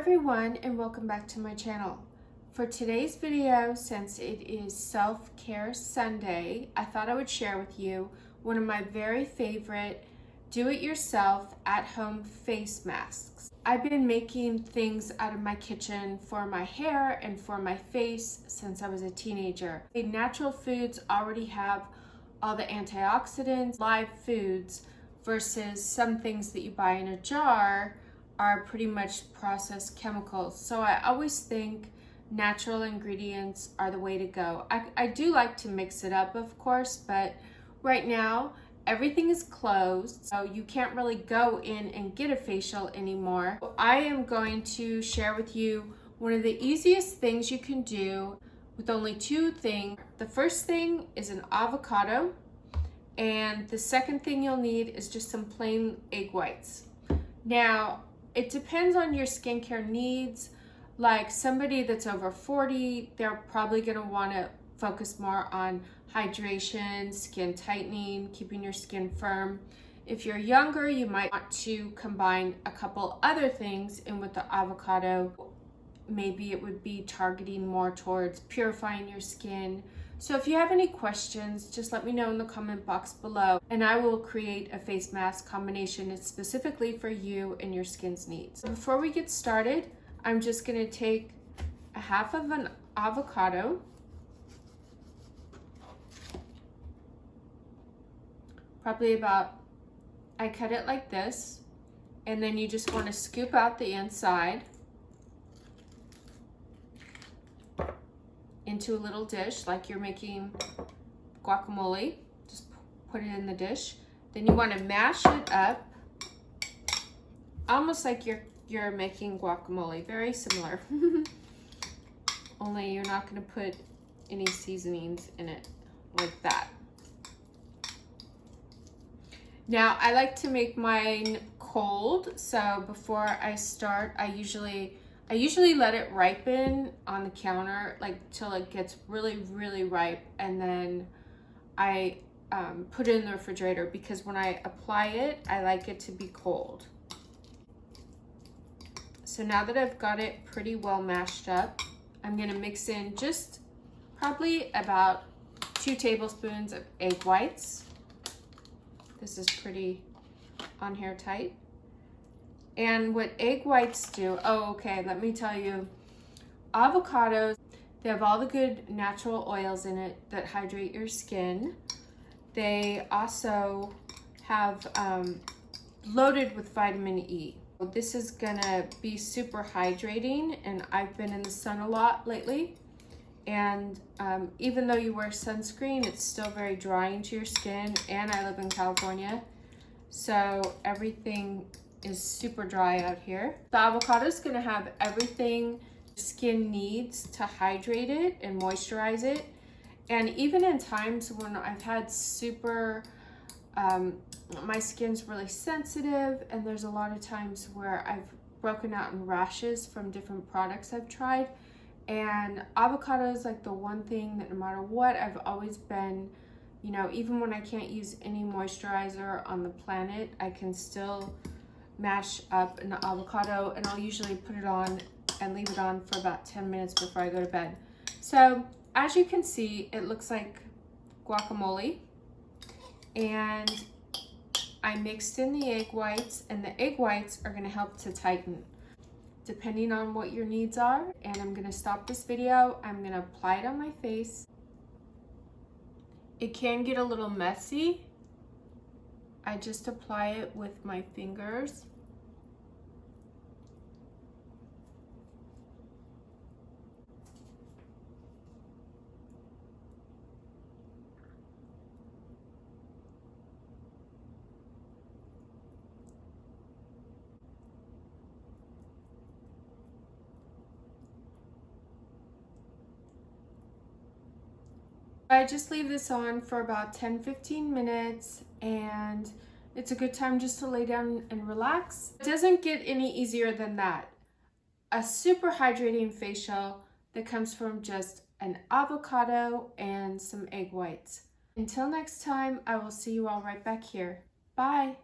everyone, and welcome back to my channel. For today's video, since it is Self-Care Sunday, I thought I would share with you one of my very favorite do-it-yourself at-home face masks. I've been making things out of my kitchen for my hair and for my face since I was a teenager. Natural foods already have all the antioxidants, live foods, versus some things that you buy in a jar are pretty much processed chemicals. So I always think natural ingredients are the way to go. I do like to mix it up, of course, but right now everything is closed, so you can't really go in and get a facial anymore. I am going to share with you one of the easiest things you can do with only two things. The first thing is an avocado, and the second thing you'll need is just some plain egg whites. Now, it depends on your skincare needs. Like somebody that's over 40, they're probably gonna wanna focus more on hydration, skin tightening, keeping your skin firm. If you're younger, you might want to combine a couple other things in with the avocado. Maybe it would be targeting more towards purifying your skin. So if you have any questions, just let me know in the comment box below, and I will create a face mask combination that's specifically for you and your skin's needs. Before we get started, I'm just gonna take a half of an avocado, probably about, I cut it like this, and then you just wanna scoop out the inside into a little dish like you're making guacamole. Just put it in the dish. Then you want to mash it up almost like you're making guacamole. Very similar. Only you're not going to put any seasonings in it like that. Now I like to make mine cold, so before I start I usually let it ripen on the counter, like till it gets really ripe, and then I put it in the refrigerator, because when I apply it, I like it to be cold. So now that I've got it pretty well mashed up, I'm gonna mix in just probably about 2 tablespoons of egg whites. This is pretty on here tight. And what egg whites do, let me tell you, avocados, they have all the good natural oils in it that hydrate your skin. They also have loaded with vitamin E. This is gonna be super hydrating, and I've been in the sun a lot lately. And even though you wear sunscreen, it's still very drying to your skin, and I live in California, so everything is super dry out here. The avocado is gonna have everything skin needs to hydrate it and moisturize it. And even in times when I've had my skin's really sensitive, and there's a lot of times where I've broken out in rashes from different products I've tried, and avocado is like the one thing that no matter what, I've always been, you know, even when I can't use any moisturizer on the planet, I can still mash up an avocado, and I'll usually put it on and leave it on for about 10 minutes before I go to bed. So as you can see, it looks like guacamole, and I mixed in the egg whites, and the egg whites are going to help to tighten depending on what your needs are. And I'm going to stop this video. I'm going to apply it on my face. It can get a little messy. I just apply it with my fingers. I just leave this on for about 10-15 minutes, and it's a good time just to lay down and relax. It doesn't get any easier than that. A super hydrating facial that comes from just an avocado and some egg whites. Until next time, I will see you all right back here. Bye.